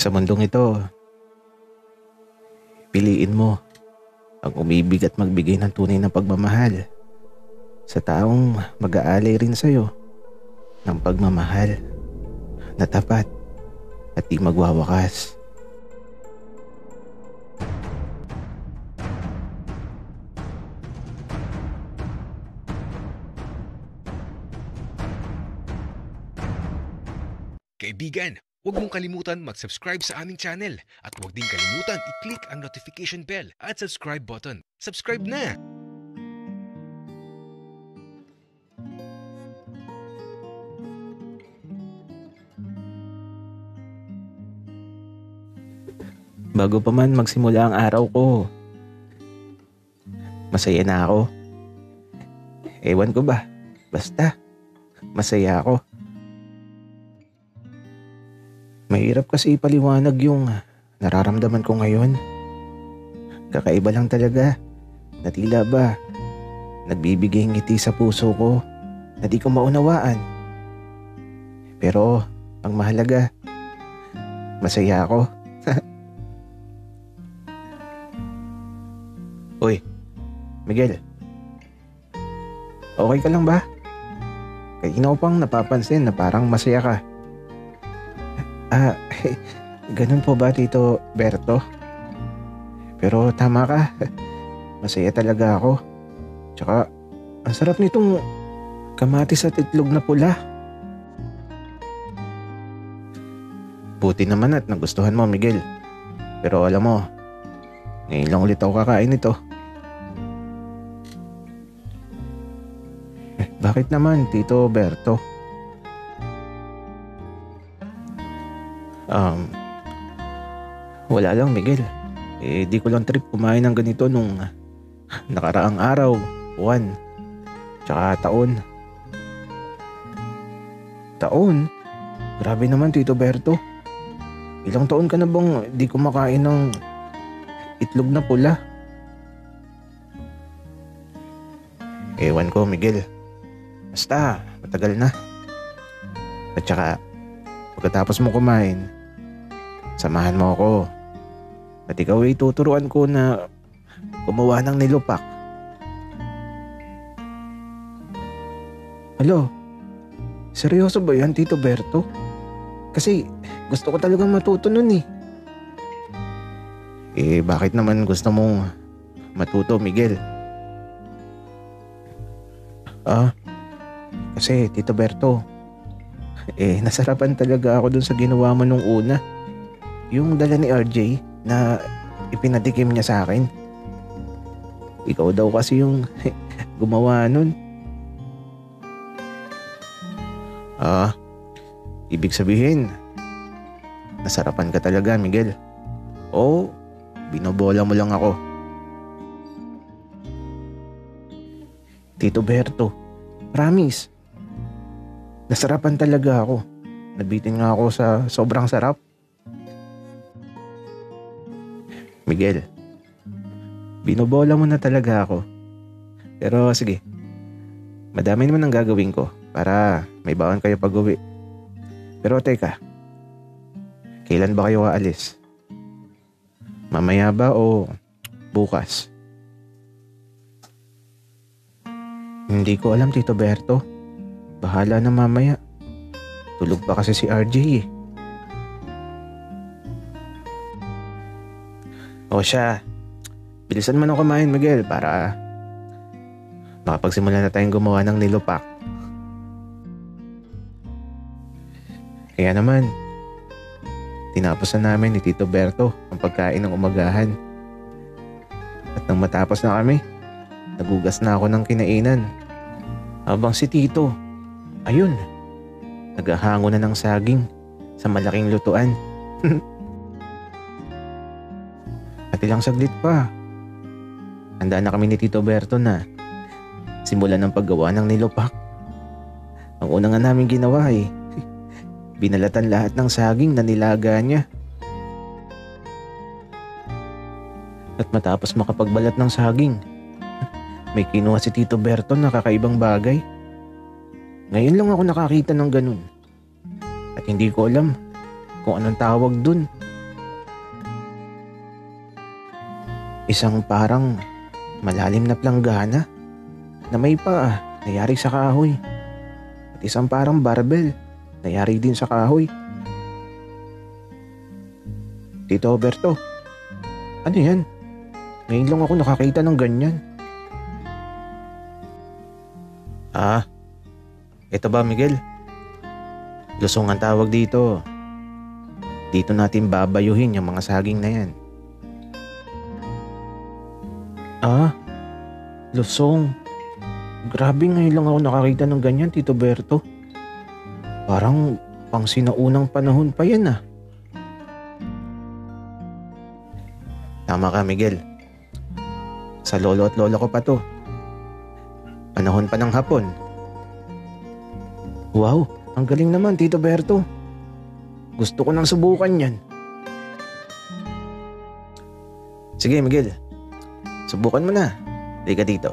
Sa mundong ito, piliin mo ang umibig at magbigay ng tunay na pagmamahal sa taong mag-aalay rin sa'yo ng pagmamahal na tapat at di magwawakas. Kaibigan, huwag mong kalimutan mag-subscribe sa aming channel at huwag din kalimutan i-click ang notification bell at subscribe button. Subscribe na! Bago pa man magsimula ang araw ko, masaya na ako. Ewan ko ba, basta masaya ako. Mahirap kasi ipaliwanag yung nararamdaman ko ngayon. Kakaiba lang talaga na tila ba nagbibigay ngiti sa puso ko na di ko maunawaan. Pero ang mahalaga, masaya ako. Uy, Miguel. Okay ka lang ba? Kanina ko pang napapansin na parang masaya ka. Ganun po ba, Tito Berto? Pero tama ka. Masaya talaga ako. Tsaka, ang sarap nitong kamatis at itlog na pula. Buti naman at nagustuhan mo, Miguel. Pero alam mo, ngayon lang ulit ako kakain nito. Bakit naman, Tito Berto? Wala lang, Miguel. Di ko lang trip kumain ng ganito nung nakaraang araw, buwan, tsaka taon. Taon? Grabe naman, Tito Berto. Ilang taon ka na bang di kumakain ng itlog na pula? Ewan ko, Miguel. Basta, matagal na. At tsaka, pagkatapos mo kumain, samahan mo ako. At ikaw ay tuturuan ko na gumawa ng nilupak. Hello? Seryoso ba yan, Tito Berto? Kasi gusto ko talagang matuto nun eh. Bakit naman gusto mong matuto, Miguel? Kasi Tito Berto, nasarapan talaga ako dun sa ginawa mo nung una. Yung dala ni RJ na ipinatikim niya sa akin. Ikaw daw kasi yung gumawa nun. Ibig sabihin, nasarapan ka talaga, Miguel. O, binobola mo lang ako. Tito Berto, promise. Nasarapan talaga ako. Nabitin nga ako sa sobrang sarap. Miguel, binobola mo na talaga ako. Pero sige, madami naman ang gagawin ko para may baon kayo pag-uwi. Pero teka, kailan ba kayo aalis? Mamaya ba o bukas? Hindi ko alam, Tito Berto. Bahala na mamaya. Tulog pa kasi si RJ eh. O siya, bilisan mo na kumain, Miguel, para makapagsimula na tayong gumawa ng nilupak. Kaya naman, tinapos na namin ni Tito Berto ang pagkain ng umagahan. At nang matapos na kami, nagugas na ako ng kinainan. Habang si Tito, ayun, naghahango na ng saging sa malaking lutuan. At ilang saglit pa, handa na kami ni Tito Berto na simulan ng paggawa ng nilupak. Ang una nga namin ginawa binalatan lahat ng saging na nilaga niya. At matapos makapagbalat ng saging, may kinuha si Tito Berto na kakaibang bagay. Ngayon lang ako nakakita ng ganun. At hindi ko alam kung anong tawag dun. Isang parang malalim na planggana na may paa nayari sa kahoy. At isang parang barbell nayari din sa kahoy. Tito Berto, ano yan? Ngayon lang ako nakakita ng ganyan. Ito ba, Miguel? Lusong ang tawag dito. Dito natin babayuhin yung mga saging na yan. Lusong. Grabe, ngayon lang ako nakakita ng ganyan, Tito Berto. Parang pang sinaunang panahon pa yan ah. Tama ka, Miguel. Sa lolo at lola ko pa to. Panahon pa ng Hapon. Wow, ang galing naman, Tito Berto. Gusto ko nang subukan yan. Sige, Miguel. Subukan mo na. Halika dito.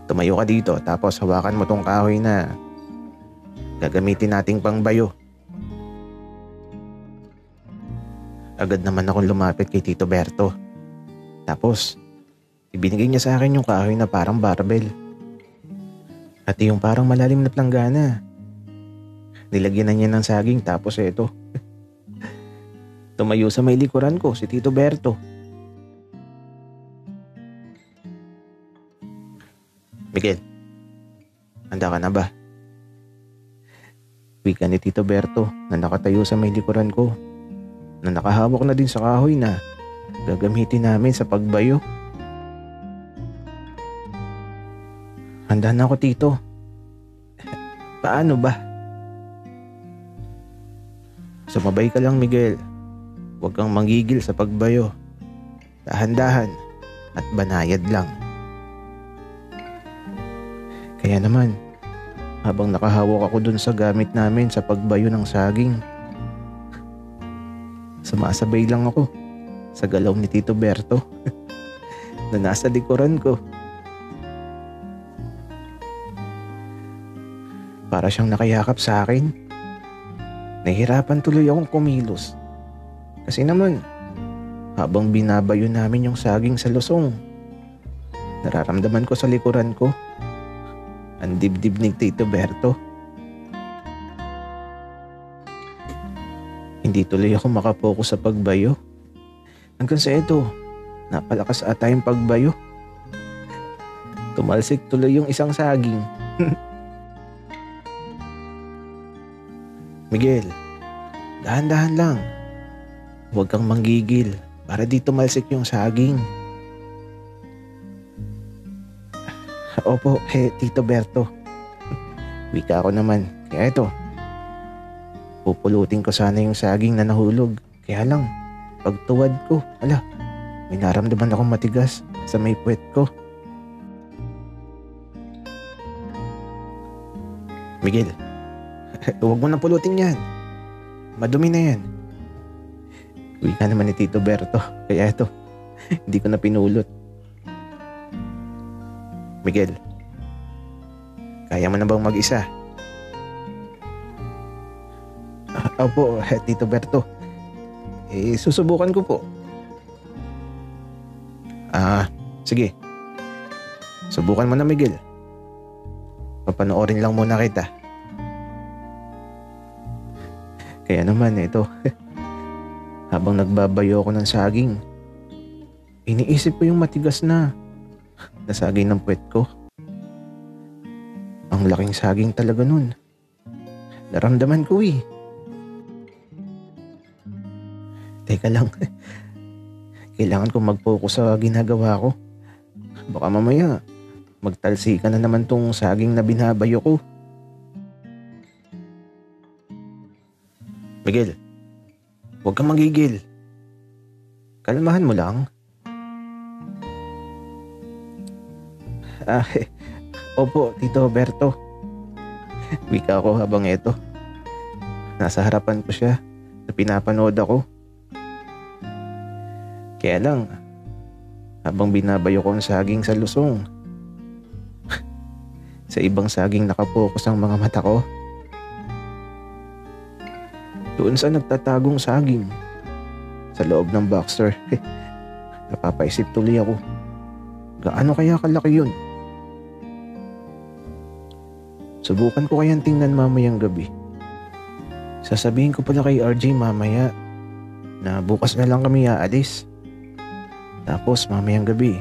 Tumayo ka dito tapos hawakan mo tong kahoy na gagamitin nating pangbayo. Agad naman akong lumapit kay Tito Berto. Tapos, ibinigay niya sa akin yung kahoy na parang barbell. At yung parang malalim na planggana. Nilagyan na niya ng saging tapos eto. Tumayo sa may likuran ko si Tito Berto. Miguel, handa ka na ba? Wika ni Tito Berto na nakatayo sa may likuran ko, na nakahawak na din sa kahoy na gagamitin namin sa pagbayo. Handa na ako, Tito. Paano ba? Sumabay ka lang, Miguel. Huwag kang manggigil sa pagbayo. Dahan-dahan at banayad lang. Kaya naman, habang nakahawak ako dun sa gamit namin sa pagbayo ng saging, sumasabay lang ako sa galaw ni Tito Berto na nasa likuran ko. Para siyang nakayakap sa akin. Nahihirapan tuloy akong kumilos. Kasi naman, habang binabayo namin yung saging sa lusong, nararamdaman ko sa likuran ko ang dibdib ni Tito Berto. Hindi tuloy ako makapokus sa pagbayo. Hanggang sa ito, napalakas ata yung pagbayo. Tumalsik tuloy yung isang saging. Miguel, dahan-dahan lang. Huwag kang manggigil para di tumalsik yung saging. Opo, Tito Berto. Wika ako naman. Kaya ito, pupulutin ko sana yung saging na nahulog. Kaya lang, pagtuwad ko, may naramdaman akong matigas sa may puwet ko. Miguel, huwag mo nang pulutin yan. Madumi na yan. Wika naman ni Tito Berto. Kaya ito, hindi ko na pinulot. Miguel, kaya mo na bang mag-isa? Opo, Tito Berto. Susubukan ko po. Sige. Subukan mo na, Miguel. Papanoorin lang muna kita. Kaya naman ito, habang nagbabayo ako ng saging, iniisip ko yung matigas na saging ng puwet ko. Ang laking saging talaga nun. Naramdaman ko eh. Teka lang, kailangan ko mag-focus sa ginagawa ko. Baka mamaya, magtalsikan na naman tong saging na binabayo ko. Miguel, huwag kang magigil. Kalmahan mo lang. Opo, Tito Berto. Wika ako habang eto. Nasa harapan ko siya na pinapanood ako. Kaya lang, habang binabayo ko ang saging sa lusong, sa ibang saging nakapokus ang mga mata ko. Doon sa nagtatagong saging, sa loob ng boxer. Napapaisip tuloy ako. Gaano kaya kalaki yun? Subukan ko kayang tingnan mamayang gabi. Sasabihin ko pala kay RJ mamaya na bukas na lang kami aalis. Tapos mamayang gabi,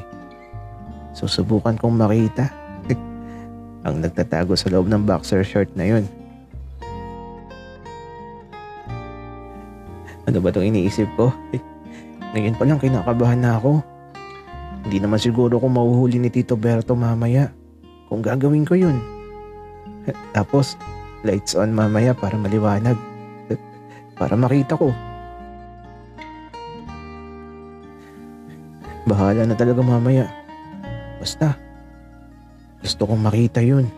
susubukan kong makita ang nagtatago sa loob ng boxer short na yun. Ano ba itong iniisip ko? Ngayon pa lang kinakabahan na ako. Hindi naman siguro kung mahuhuli ni Tito Berto mamaya kung gagawin ko yun. Tapos lights on mamaya para maliwanag. Para makita ko. Bahala na talaga mamaya. Basta gusto kong makita yun.